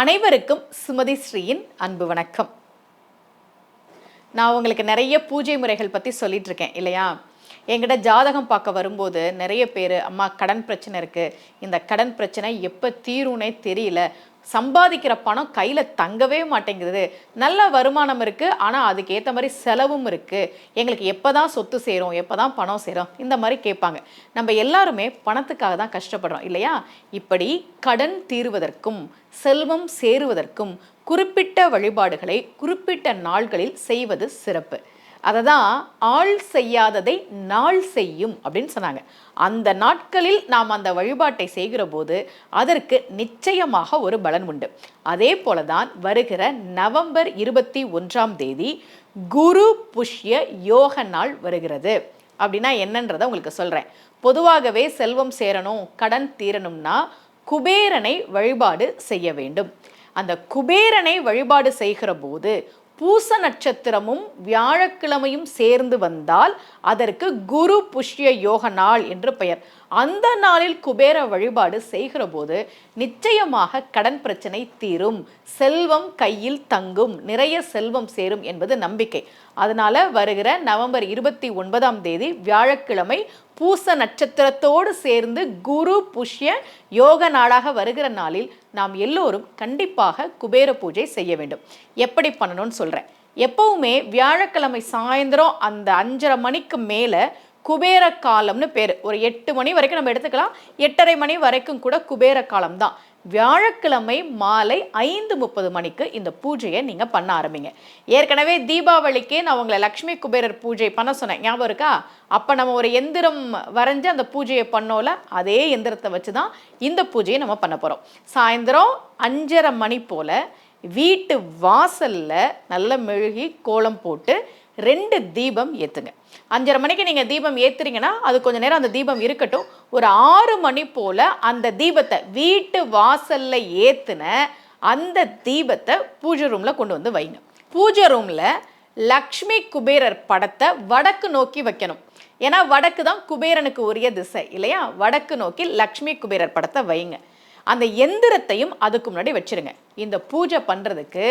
அனைவருக்கும் சுமதி ஸ்ரீயின் அன்பு வணக்கம். நான் உங்களுக்கு நிறைய பூஜை முறைகள் பற்றி சொல்லிட்டு இருக்கேன் இல்லையா? என்கிட்ட ஜாதகம் பார்க்க வரும்போது நிறைய பேர், அம்மா கடன் பிரச்சனை இருக்குது, இந்த கடன் பிரச்சனை எப்போ தீரும்னே தெரியல, சம்பாதிக்கிற பணம் கையில் தங்கவே மாட்டேங்குது, நல்ல வருமானம் இருக்குது ஆனால் அதுக்கு ஏற்ற மாதிரி செலவும் இருக்குது, எங்களுக்கு எப்போ தான் சொத்து சேரும், எப்போ தான் பணம் சேரும், இந்த மாதிரி கேட்பாங்க. நம்ம எல்லாருமே பணத்துக்காக தான் கஷ்டப்படுறோம் இல்லையா? இப்படி கடன் தீர்வதற்கும் செல்வம் சேருவதற்கும் குறிப்பிட்ட வழிபாடுகளை குறிப்பிட்ட நாள்களில் செய்வது சிறப்பு. அதை தான் ஆள் செய்யாததை நாள் செய்யும் அப்படின்னு சொன்னாங்க. அந்த நாட்களில் நாம் அந்த வழிபாட்டை செய்கிற போது அதற்கு நிச்சயமாக ஒரு பலன் உண்டு. அதே போல தான் வருகிற நவம்பர் 21 குரு புஷ்ய யோக நாள் வருகிறது. அப்படின்னா என்னன்றதை உங்களுக்கு சொல்கிறேன். பொதுவாகவே செல்வம் சேரணும், கடன் தீரணும்னா குபேரனை வழிபாடு செய்ய வேண்டும். அந்த குபேரனை வழிபாடு செய்கிற போது பூச நட்சத்திரமும் வியாழக்கிழமையும் சேர்ந்து வந்தால் அதற்கு குரு புஷ்ய யோக நாள் என்று பெயர். அந்த நாளில் குபேர வழிபாடு செய்கிற போது நிச்சயமாக கடன் பிரச்சனை தீரும், செல்வம் கையில் தங்கும், நிறைய செல்வம் சேரும் என்பது நம்பிக்கை. அதனால வருகிற நவம்பர் 29 வியாழக்கிழமை பூச நட்சத்திரத்தோடு சேர்ந்து குரு புஷ்ய யோக நாளாக வருகிற நாளில் நாம் எல்லோரும் கண்டிப்பாக குபேர பூஜை செய்ய வேண்டும். எப்படி பண்ணணும்னு சொல்கிறேன். எப்பவுமே வியாழக்கிழமை சாயந்தரம் அந்த 5:30 மணிக்கு மேலே குபேர காலம்னு பேர். ஒரு 8 மணி வரைக்கும் நம்ம எடுத்துக்கலாம், 8:30 மணி வரைக்கும் கூட குபேர காலம் தான். வியாழக்கிழமை மாலை 5:30 மணிக்கு இந்த பூஜையை நீங்கள் பண்ண ஆரம்பிங்க. ஏற்கனவே தீபாவளிக்கே நான் உங்களை லக்ஷ்மி குபேரர் பூஜை பண்ண சொன்னேன், ஞாபகம் இருக்கா? அப்போ நம்ம ஒரு எந்திரம் வரைஞ்சி அந்த பூஜையை பண்ணோல, அதே எந்திரத்தை வச்சு தான் இந்த பூஜையை நம்ம பண்ண போகிறோம். சாயந்தரம் 5:30 மணி போல் வீட்டு வாசலில் நல்ல மெழுகி கோலம் போட்டு 2 தீபம் ஏற்றுங்க. 5:30 மணிக்கு நீங்கள் தீபம் ஏற்றுறீங்கன்னா அது கொஞ்சம் நேரம் அந்த தீபம் இருக்கட்டும். ஒரு 6 மணி போல் அந்த தீபத்தை வீட்டு வாசலில் ஏற்றுன அந்த தீபத்தை பூஜை ரூமில் கொண்டு வந்து வைங்க. பூஜை ரூமில் லக்ஷ்மி குபேரர் படத்தை வடக்கு நோக்கி வைக்கணும். ஏன்னா வடக்கு தான் குபேரனுக்கு உரிய திசை இல்லையா? வடக்கு நோக்கி லக்ஷ்மி குபேரர் படத்தை வைங்க. அந்த எந்திரத்தையும் அதுக்கு முன்னாடி வச்சிருங்க. இந்த பூஜை பண்ணுறதுக்கு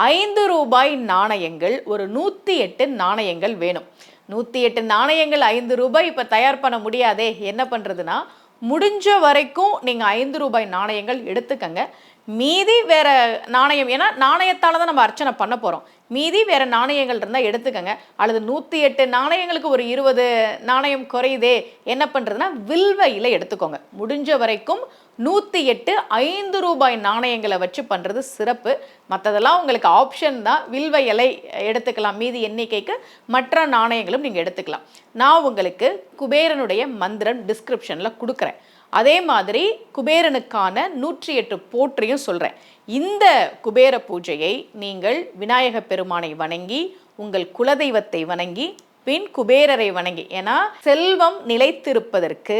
5 ரூபாய் நாணயங்கள், ஒரு 108 நாணயங்கள் வேணும். 108 நாணயங்கள் 5 ரூபாய் இப்போ தயார் பண்ண முடியாதே, என்ன பண்ணுறதுன்னா முடிஞ்ச வரைக்கும் நீங்கள் 5 ரூபாய் நாணயங்கள் எடுத்துக்கங்க. மீதி வேற நாணயம், ஏன்னா நாணயத்தால் தான் நம்ம அர்ச்சனை பண்ண போகிறோம், மீதி வேற நாணயங்கள் இருந்தால் எடுத்துக்கங்க. அல்லது 108 நாணயங்களுக்கு ஒரு 20 நாணயம் குறையுதே, என்ன பண்ணுறதுன்னா வில்வ இலை எடுத்துக்கோங்க. முடிஞ்ச வரைக்கும் 108 5 ரூபாய் நாணயங்களை வச்சு பண்ணுறது சிறப்பு. மற்றதெல்லாம் உங்களுக்கு ஆப்ஷன் தான். வில்வ இலை எடுத்துக்கலாம், மீதி எண்ணிக்கைக்கு மற்ற நாணயங்களும் நீங்கள் எடுத்துக்கலாம். நான் உங்களுக்கு குபேரனுடைய மந்திரம் டிஸ்கிரிப்ஷனில் கொடுக்குறேன். அதே மாதிரி குபேரனுக்கான 108 போற்றியும் சொல்கிறேன். இந்த குபேர பூஜையை நீங்கள் விநாயக பெருமானை வணங்கி, உங்கள் குலதெய்வத்தை வணங்கி, பின் குபேரரை வணங்கி, ஏன்னா செல்வம் நிலைத்திருப்பதற்கு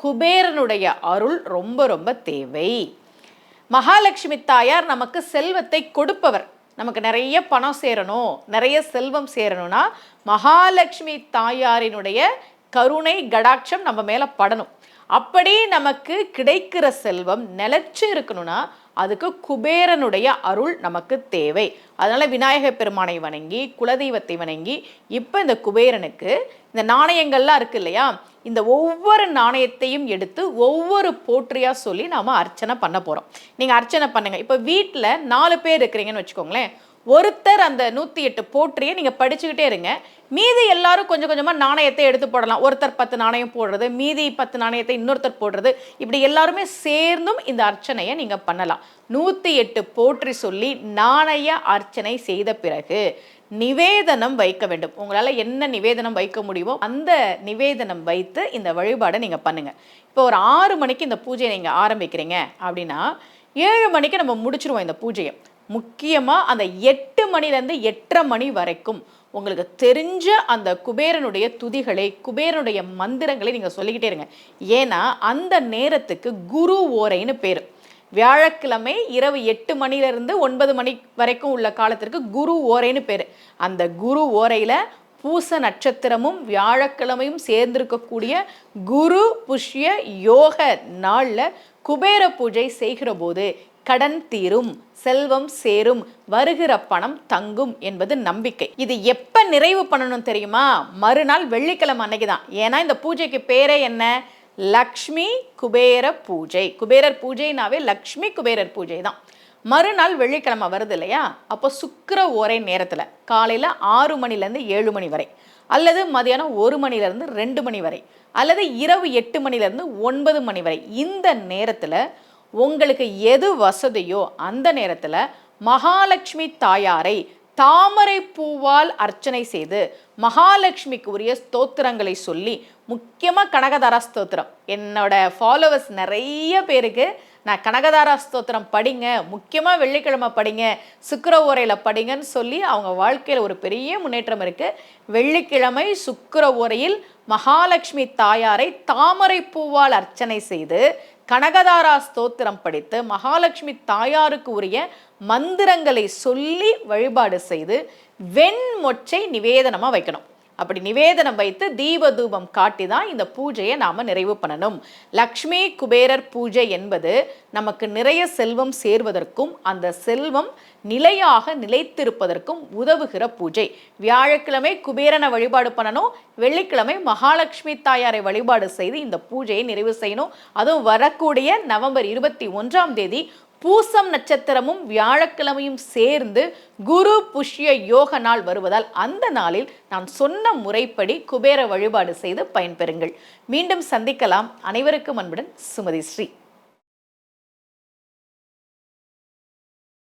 குபேரனுடைய அருள் ரொம்ப ரொம்ப தேவை. மகாலட்சுமி தாயார் நமக்கு செல்வத்தை கொடுப்பவர். நமக்கு நிறைய பணம் சேரணும், நிறைய செல்வம் சேரணும்னா மகாலட்சுமி தாயாரினுடைய கருணை கடாட்சம் நம்ம மேலே படணும். அப்படி நமக்கு கிடைக்கிற செல்வம் நிலைச்சு இருக்கணும்னா அதுக்கு குபேரனுடைய அருள் நமக்கு தேவை. அதனால் விநாயக பெருமானை வணங்கி, குலதெய்வத்தை வணங்கி, இப்போ இந்த குபேரனுக்கு இந்த நாணயங்கள்லாம் இருக்குது இல்லையா, இந்த ஒவ்வொரு நாணயத்தையும் எடுத்து ஒவ்வொரு போற்றியாக சொல்லி நாம் அர்ச்சனை பண்ண போகிறோம். நீங்கள் அர்ச்சனை பண்ணுங்கள். இப்போ வீட்டில் 4 பேர் இருக்கிறீங்கன்னு வச்சுக்கோங்களேன். ஒருத்தர் அந்த 108 போற்றியை நீங்கள் படிச்சுக்கிட்டே இருங்க. மீதி எல்லாரும் கொஞ்சம் கொஞ்சமாக நாணயத்தை எடுத்து போடலாம். ஒருத்தர் 10 நாணயம் போடுறது, மீதி 10 நாணயத்தை இன்னொருத்தர் போடுறது, இப்படி எல்லாருமே சேர்ந்தும் இந்த அர்ச்சனையை நீங்கள் பண்ணலாம். 108 போற்றி சொல்லி நாணய அர்ச்சனை செய்த பிறகு நிவேதனம் வைக்க வேண்டும். உங்களால் என்ன நிவேதனம் வைக்க முடியுமோ அந்த நிவேதனம் வைத்து இந்த வழிபாடை நீங்கள் பண்ணுங்கள். இப்போ ஒரு 6 மணிக்கு இந்த பூஜையை நீங்கள் ஆரம்பிக்கிறீங்க அப்படின்னா 7 மணிக்கு நம்ம முடிச்சிருவோம் இந்த பூஜையை. முக்கியமாக அந்த 8 மணிலேருந்து 8:30 மணி வரைக்கும் உங்களுக்கு தெரிஞ்ச அந்த குபேரனுடைய துதிகளை, குபேரனுடைய மந்திரங்களை நீங்கள் சொல்லிக்கிட்டே இருங்க. ஏன்னா அந்த நேரத்துக்கு குரு ஓரைன்னு பேர். வியாழக்கிழமை இரவு 8 மணிலேருந்து 9 மணி வரைக்கும் உள்ள காலத்திற்கு குரு ஓரைன்னு பேர். அந்த குரு ஓரையில் பூச நட்சத்திரமும் வியாழக்கிழமையும் சேர்ந்திருக்கக்கூடிய குரு புஷ்ய யோக நாளில் குபேர பூஜை செய்கிற போது கடன் தீரும், செல்வம் சேரும், வருகிற பணம் தங்கும் என்பது நம்பிக்கை. இது எப்ப நிறைவு பண்ணணும் தெரியுமா? மறுநாள் வெள்ளிக்கிழமை அன்னைக்கு தான். ஏன்னா இந்த பூஜைக்கு பேரே என்ன? லக்ஷ்மி குபேர பூஜை. குபேரர் பூஜைனாவே லக்ஷ்மி குபேரர் பூஜை தான். மறுநாள் வெள்ளிக்கிழமை வருது இல்லையா? அப்போ சுக்கிர ஓரை நேரத்தில் காலையில் 6 மணிலேருந்து 7 மணி வரை, அல்லது மதியானம் 1 மணிலேருந்து 2 மணி வரை, அல்லது இரவு 8 மணிலேருந்து 9 மணி வரை, இந்த நேரத்தில் உங்களுக்கு எது வசதியோ அந்த நேரத்தில் மகாலட்சுமி தாயாரை தாமரை பூவால் அர்ச்சனை செய்து மகாலட்சுமிக்கு உரிய ஸ்தோத்திரங்களை சொல்லி, முக்கியமாக கனகதாரா ஸ்தோத்திரம். என்னோட ஃபாலோவர்ஸ் நிறைய பேருக்கு நான் கனகதாரா ஸ்தோத்திரம் படிங்க, முக்கியமாக வெள்ளிக்கிழமை படிங்க, சுக்கிர ஓரையில் படிங்கன்னு சொல்லி அவங்க வாழ்க்கையில் ஒரு பெரிய முன்னேற்றம் இருக்குது. வெள்ளிக்கிழமை சுக்கிர ஓரையில் மகாலட்சுமி தாயாரை தாமரை பூவால் அர்ச்சனை செய்து கனகதாரா ஸ்தோத்திரம் படித்து மகாலட்சுமி தாயாருக்கு உரிய மந்திரங்களை சொல்லி வழிபாடு செய்து வெண்மொச்சை நிவேதனமாக வைக்கணும். அப்படி நிவேதனம் வைத்து தீப தூபம் காட்டி தான் இந்த பூஜையை நாம் நிறைவு பண்ணணும். லக்ஷ்மி குபேரர் பூஜை என்பது நமக்கு நிறைய செல்வம் சேர்வதற்கும் அந்த செல்வம் நிலையாக நிலைத்திருப்பதற்கும் உதவுகிற பூஜை. வியாழக்கிழமை குபேரனை வழிபாடு பண்ணணும், வெள்ளிக்கிழமை மகாலட்சுமி தாயாரை வழிபாடு செய்து இந்த பூஜையை நிறைவு செய்யணும். அதுவும் வரக்கூடிய நவம்பர் 21ஆம் தேதி பூசம் நட்சத்திரமும் வியாழக்கிழமையும் சேர்ந்து குரு புஷ்ய யோக நாள் வருவதால் அந்த நாளில் நான் சொன்ன முறைப்படி குபேர வழிபாடு செய்து பயன்பெறுங்கள். மீண்டும் சந்திக்கலாம். அனைவருக்கும் அன்புடன் சுமதி ஸ்ரீ.